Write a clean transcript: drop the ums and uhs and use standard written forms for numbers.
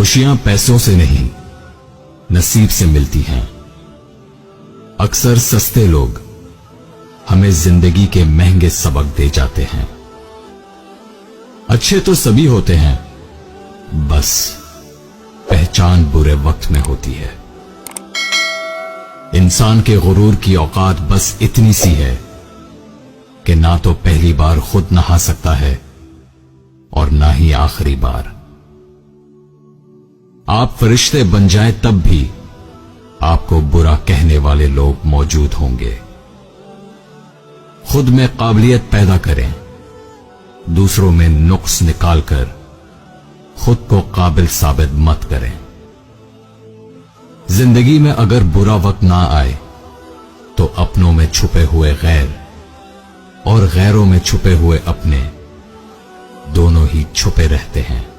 खुशियां पैसों से नहीं, नसीब से मिलती हैं। अक्सर सस्ते लोग हमें जिंदगी के महंगे सबक दे जाते हैं। अच्छे तो सभी होते हैं, बस पहचान बुरे वक्त में होती है। इंसान के गुरूर की औकात बस इतनी सी है कि ना तो पहली बार खुद नहा सकता है और ना ही आखिरी बार। आप फरिश्ते बन जाएं तब भी आपको बुरा कहने वाले लोग मौजूद होंगे। खुद में काबिलियत पैदा करें, दूसरों में नुक्स निकालकर खुद को काबिल साबित मत करें। जिंदगी में अगर बुरा वक्त ना आए तो अपनों में छुपे हुए गैर और गैरों में छुपे हुए अपने दोनों ही छुपे रहते हैं।